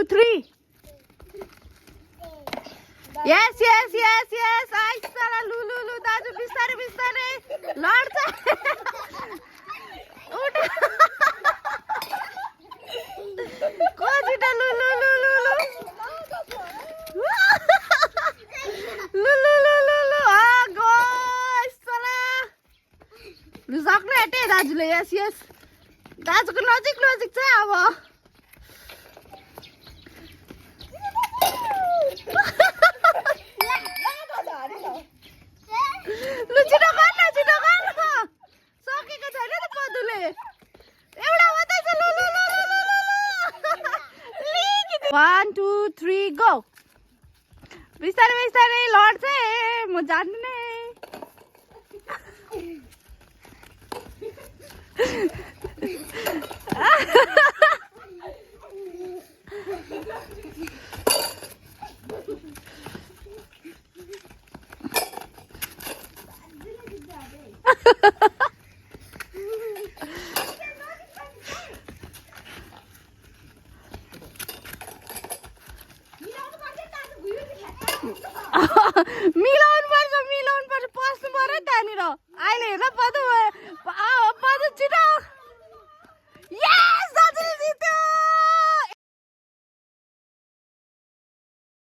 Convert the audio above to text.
3. Yes. Ai sala Lulu दाजु बिस्तारै लड्छ उठ कोजिटा लुलु सक्ने आँटे दाजुले यस दाजुको नजिक चाहिँ अब छिटो गर्न सकेको छैन त पदुले एउटा मात्रै छ 1 2 3 गो बिस्तारै लड्छ म जान्दिनँ मिलाउनु पर्छ पस्नु पर्यो त्यहाँनिर अहिले हेर पदु